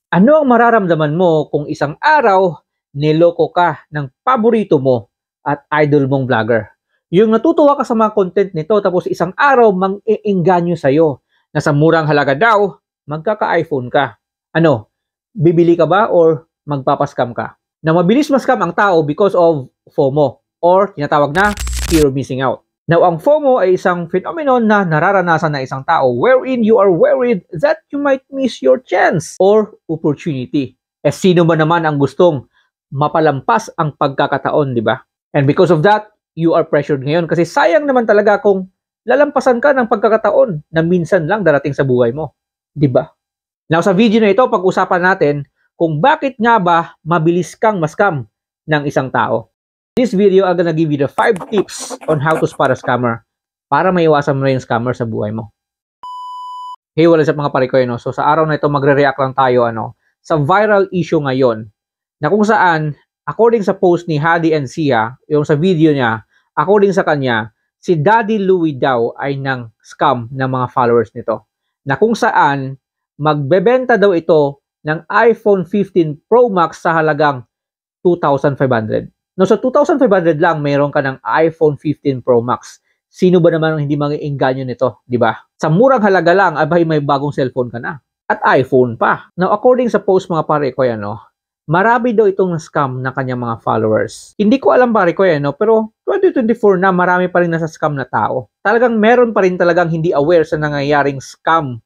Ano ang mararamdaman mo kung isang araw niloko ka ng paborito mo at idol mong vlogger? Yung natutuwa ka sa mga content nito tapos isang araw mang-iengganyo sa'yo na sa murang halaga daw, magkaka-iPhone ka. Ano, bibili ka ba or magpapaskam ka? Na mabilis maskam ang tao because of FOMO or tinatawag na fear of missing out. Now, ang FOMO ay isang phenomenon na nararanasan ng isang tao wherein you are worried that you might miss your chance or opportunity. Sino ba naman ang gustong mapalampas ang pagkakataon, di ba? And because of that, you are pressured ngayon kasi sayang naman talaga kung lalampasan ka ng pagkakataon na minsan lang darating sa buhay mo. Di ba? Now, sa video na ito, pag-usapan natin kung bakit nga ba mabilis kang maskam ng isang tao. This video, I'm gonna give you the 5 tips on how to spot a scammer para maiwasan mo na yung scammer sa buhay mo. Hey, wala sa mga pare ko, no? So sa araw na ito, magre-react lang tayo sa viral issue ngayon na kung saan, according sa post ni Hadi and Sia, yung sa video niya, according sa kanya, si Daddy Louie daw ay nang scam ng mga followers nito. Na kung saan, magbebenta daw ito ng iPhone 15 Pro Max sa halagang 2,500. No, sa 2,500 lang, mayroon ka ng iPhone 15 Pro Max. Sino ba naman ang hindi mag-iengganyo nito, di ba? Sa murang halaga lang, abay may bagong cellphone ka na. At iPhone pa. Now, according sa post mga pare ko marami daw itong scam ng kanyang mga followers. Hindi ko alam pare ko pero 2024 na marami pa rin nasa scam na tao. Talagang meron pa rin talagang hindi aware sa nangyayaring scam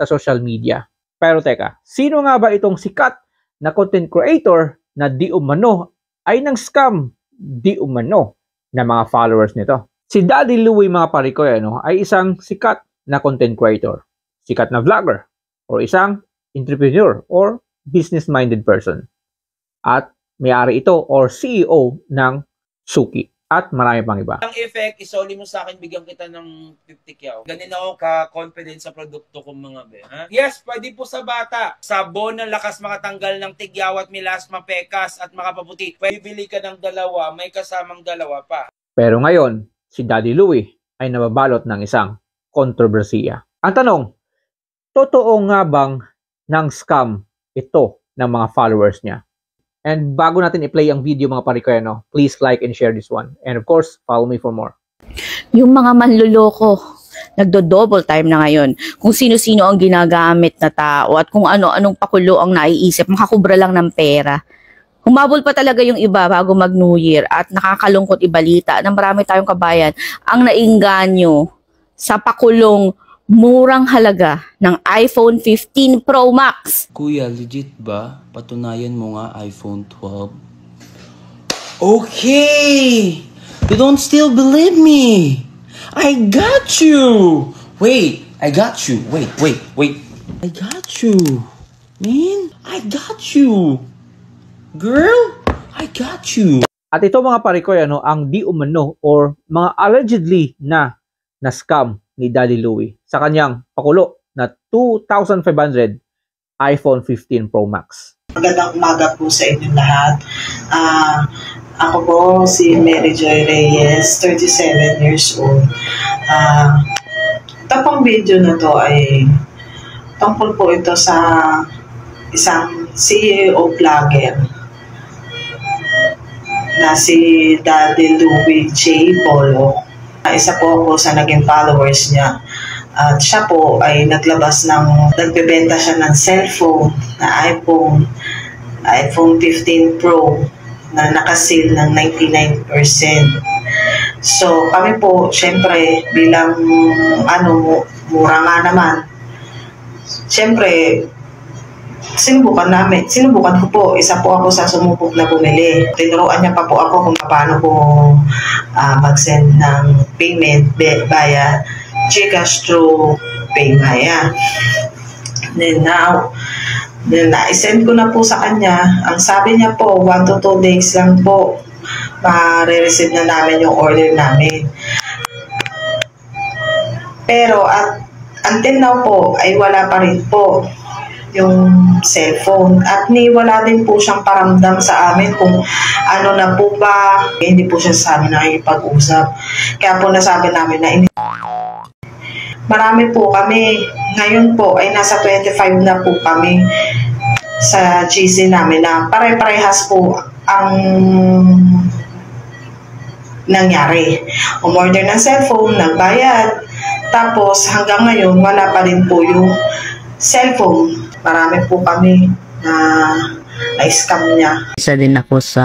sa social media. Pero teka, sino nga ba itong sikat na content creator na di umano ay nang scam di umano na mga followers nito? Si Daddy Louie mga pare ko ay isang sikat na content creator, sikat na vlogger, o isang entrepreneur or business-minded person. At may-ari ito or CEO ng Suki at marami pang iba. Ang effect, isoli mo sa akin, bigyan kita ng 50 kyaw. Ganin ako ka-confident sa produkto kong mga be. Ha? Yes, pwede po sa bata. Sabon ng lakas makatanggal ng tigyaw at milasma, pekas at makapaputi. Pwede bili ka ng dalawa, may kasamang dalawa pa. Pero ngayon, si Daddy Louie ay nababalot ng isang kontrobersiya. Ang tanong, totoo nga bang nang scam ito ng mga followers niya? And bago natin i-play ang video mga pare ko, please like and share this one. And of course, follow me for more. Yung mga manluloko, nagdo-double time na ngayon. Kung sino-sino ang ginagamit na tao at kung ano-anong pakulo ang naiisip, makakubra lang ng pera. Humabol pa talaga yung iba bago mag-New Year at nakakalungkot ibalita na marami tayong kabayan ang nainganyo sa pakulong murang halaga ng iPhone 15 Pro Max. Kuya, legit ba? Patunayan mo nga iPhone 12. Okay! You don't still believe me! I got you! Wait, I got you. Wait. I got you. Man, I got you. Girl, I got you. At ito mga pare ko, ang di umano or mga allegedly na scam ni Daddy Louie sa kanyang pakulo na 2,500 iPhone 15 Pro Max. Magandang umaga po sa inyong lahat. Ako po si Mary Joy Reyes, 37 years old. Tapang video na to ay tungkol po ito sa isang CEO vlogger na si Daddy Louie J. Polo. Isa po ako sa naging followers niya. At siya po ay nagbebenta siya ng cellphone na iPhone 15 Pro na nakasil ng 99%. So kami po, syempre, bilang mura nga naman, syempre, sinubukan ko po. Isa po ako sa sumubok na bumili. Tinuruan niya pa po ako kung paano po mag-send ng payment via GCash through PayMaya. Then na-send ko na po sa kanya. Ang sabi niya po, 1 to 2 days lang po ma-receive na namin yung order namin. Pero until now po ay wala pa rin po yung cellphone at wala din po siyang paramdam sa amin kung ano na po ba. Hindi po siya sa amin nakikipag-usap. Kaya po nasabi namin na marami po kami. Ngayon po ay nasa 25 na po kami. sa GC namin na pare-parehas po ang nangyari. Umorder ng cellphone, nagbayad, tapos hanggang ngayon wala pa rin po yung cellphone. Marami po kami na-scam niya. Isa din ako sa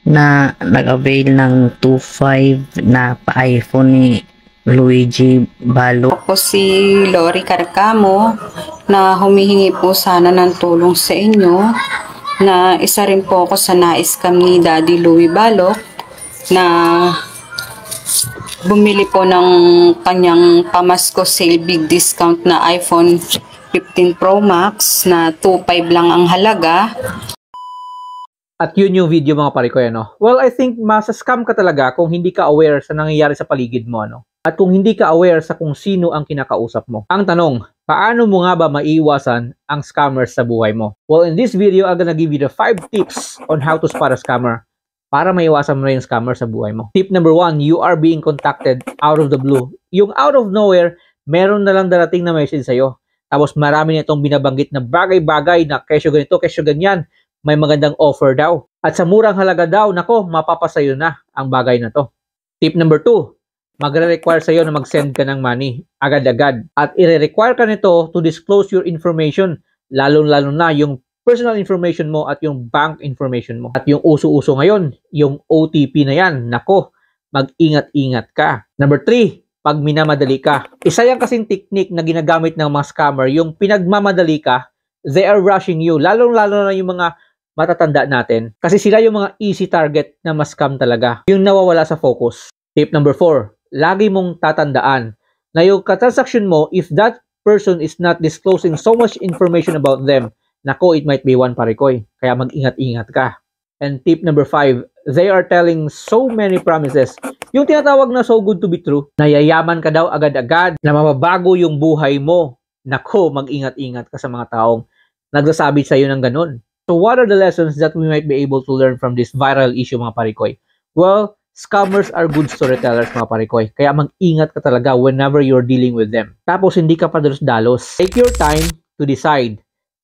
na nag-avail ng 2.5 na pa-iPhone ni Luigi Balo. Ako si Lori Carcamo na humihingi po sana ng tulong sa inyo na isa rin po ako sa na-scam ni Daddy Louie Balok na bumili po ng kanyang pamasko sale big discount na iPhone 15 Pro Max na 2.5 lang ang halaga. At yun yung video mga pare ko, ano? Well, I think masa-scam ka talaga kung hindi ka aware sa nangyayari sa paligid mo, ano? At kung hindi ka aware sa kung sino ang kinakausap mo. Ang tanong, paano mo nga ba maiiwasan ang scammers sa buhay mo? Well, in this video, I'm gonna give you the 5 tips on how to spot a scammer para maiwasan mo na yung scammer sa buhay mo. Tip number 1, you are being contacted out of the blue. Yung out of nowhere, meron na lang darating na message sa'yo. Tapos marami na itong binabanggit na bagay-bagay na kesyo ganito, kesyo ganyan. May magandang offer daw. At sa murang halaga daw, nako, mapapasayo na ang bagay na to. Tip number 2, magre-require sa'yo na mag-send ka ng money agad-agad. At i-require ka nito to disclose your information, lalo-lalo na yung personal information mo at yung bank information mo. At yung uso-uso ngayon, yung OTP na yan, nako, mag-ingat-ingat ka. Number 3, pag minamadali ka. Isa yan kasing technique na ginagamit ng mga scammer, yung pinagmamadali ka, they are rushing you. Lalo-lalo na yung mga matatanda natin. Kasi sila yung mga easy target na ma-scam talaga. Yung nawawala sa focus. Tip number 4, lagi mong tatandaan na yung transaction mo, if that person is not disclosing so much information about them, nako, it might be one parikoy. Kaya mag-ingat-ingat ka. And tip number 5, they are telling so many promises. Yung tinatawag na so good to be true, na yayaman ka daw agad-agad, na mababago yung buhay mo. Nako, mag-ingat-ingat ka sa mga taong nagsasabi sa iyo ng ganun. So what are the lessons that we might be able to learn from this viral issue mga parikoy? Well, scammers are good storytellers mga parikoy. Kaya mag-ingat ka talaga whenever you're dealing with them. Tapos hindi ka padalos-dalos. Take your time to decide.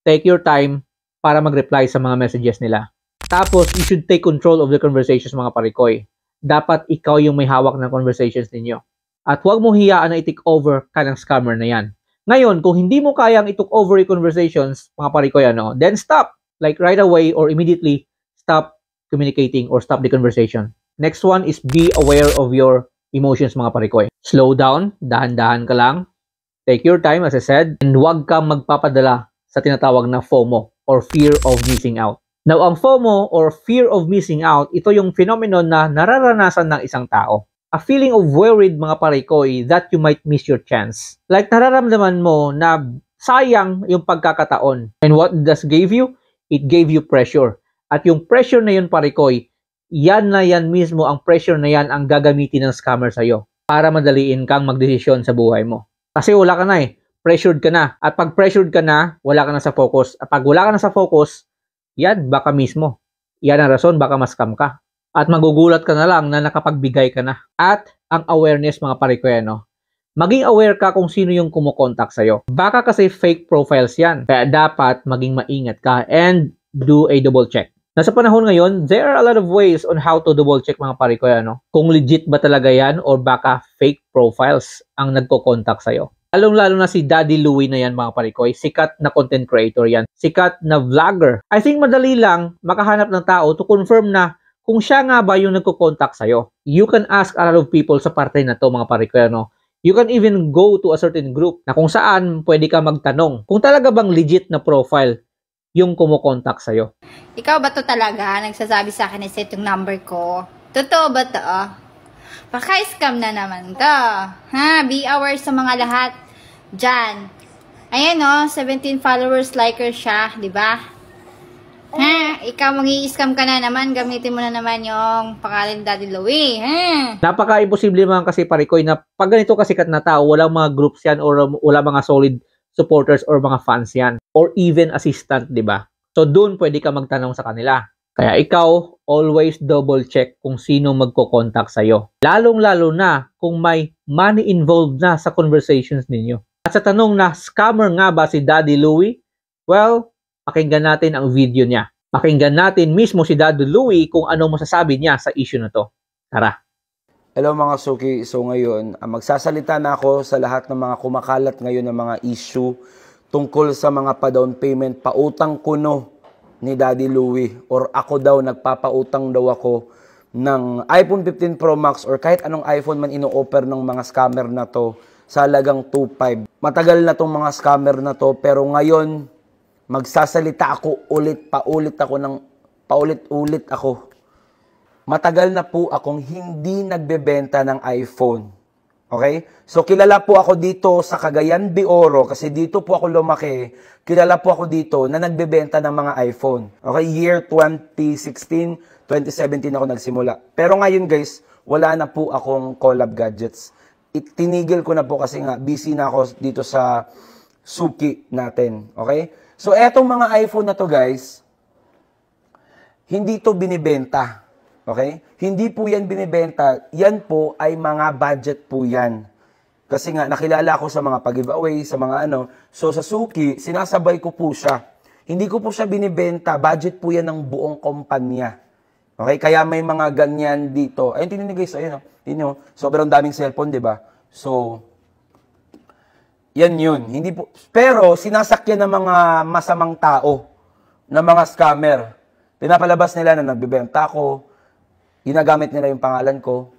Take your time para mag-reply sa mga messages nila. Tapos you should take control of the conversations mga parikoy. Dapat ikaw yung may hawak ng conversations ninyo. At huwag mo hiyaan na i-take over ka ng scammer na yan. Ngayon, kung hindi mo kayang i-took over yung conversations mga parikoy, then stop. Like right away or immediately stop communicating or stop the conversation. Next one is be aware of your emotions mga parikoy. Slow down, dahan-dahan ka lang. Take your time as I said. And huwag kang magpapadala sa tinatawag na FOMO or fear of missing out. Now ang FOMO or fear of missing out, ito yung phenomenon na nararanasan ng isang tao. A feeling of worried mga parikoy that you might miss your chance. Like nararamdaman mo na sayang yung pagkakataon. And what does give you? It gave you pressure. At yung pressure na yun, parikoy, yan mismo, ang pressure na yan ang gagamitin ng scammer sa'yo para madaliin kang magdesisyon sa buhay mo. Kasi wala ka na pressured ka na. At pag pressured ka na, wala ka na sa focus. At pag wala ka na sa focus, yan, baka mismo. Yan ang rason, baka ma-scam ka. At magugulat ka na lang na nakapagbigay ka na. At ang awareness, mga parikoy, maging aware ka kung sino yung kumokontak sa'yo. Baka kasi fake profiles yan. Kaya dapat maging maingat ka and do a double check. Nasa panahon ngayon, there are a lot of ways on how to double check mga parikoy. Kung legit ba talaga yan or baka fake profiles ang nagko-contact sa'yo. Lalong-lalo na si Daddy Louie na yan mga parikoy. Sikat na content creator yan. Sikat na vlogger. I think madali lang makahanap ng tao to confirm na kung siya nga ba yung nagko-contact sa'yo. You can ask a lot of people sa parte na to mga parikoy. You can even go to a certain group na kung saan pwede ka magtanong kung talaga bang legit na profile yung kumokontak sa'yo. Ikaw ba to talaga? Nagsasabi sa akin na set yung number ko. Totoo ba to? Paka-scam na naman to. Ha? Be aware sa mga lahat dyan. Ayan 17 followers, likers siya. Diba? Ha? Ikaw mangi-scam ka na naman, gamitin mo na naman yung pangalan Daddy Louie. Napaka-imposible naman kasi parikoy na pag ganito kasikat na tao, walang mga groups yan or wala mga solid supporters or mga fans yan. Or even assistant, di ba? So doon pwede ka magtanong sa kanila. Kaya ikaw, always double check kung sino magko-contact sa'yo. Lalong-lalo na kung may money involved na sa conversations ninyo. At sa tanong na scammer nga ba si Daddy Louie? Well, pakinggan natin ang video niya. Pakinggan natin mismo si Daddy Louie kung ano masasabi niya sa issue na to. Tara. Hello mga Suki, so ngayon, magsasalita na ako sa lahat ng mga kumakalat ngayon ng mga issue tungkol sa mga pa-down payment, pautang kuno ni Daddy Louie or ako daw, nagpapautang daw ako ng iPhone 15 Pro Max or kahit anong iPhone man ino-offer ng mga scammer na to sa halagang 2.5. Matagal na tong mga scammer na to pero ngayon, magsasalita ako paulit-ulit ako. Matagal na po akong hindi nagbebenta ng iPhone. Okay? So, kilala po ako dito sa Cagayan de Oro kasi dito po ako lumaki. Kilala po ako dito na nagbebenta ng mga iPhone. Okay? Year 2016, 2017 ako nagsimula. Pero ngayon guys, wala na po akong collab gadgets. Tinigil ko na po kasi nga busy na ako dito sa Suki natin. Okay? So, etong mga iPhone na to guys, hindi to binibenta. Okay? Hindi po yan binibenta. Yan po ay mga budget po yan. Kasi nga, nakilala ko sa mga pag-giveaway, sa mga ano. So, sa Suki, sinasabay ko po siya. Hindi ko po siya binibenta. Budget po yan ng buong kumpanya. Okay? Kaya may mga ganyan dito. Ayun, tingnan niyo guys. Ayun, tingnan niyo. Sobrang daming cellphone, di ba? So, yan yun. Hindi po, pero, sinasakyan ng mga masamang tao, ng mga scammer. Pinapalabas nila na nagbibenta ako, ginagamit nila yung pangalan ko.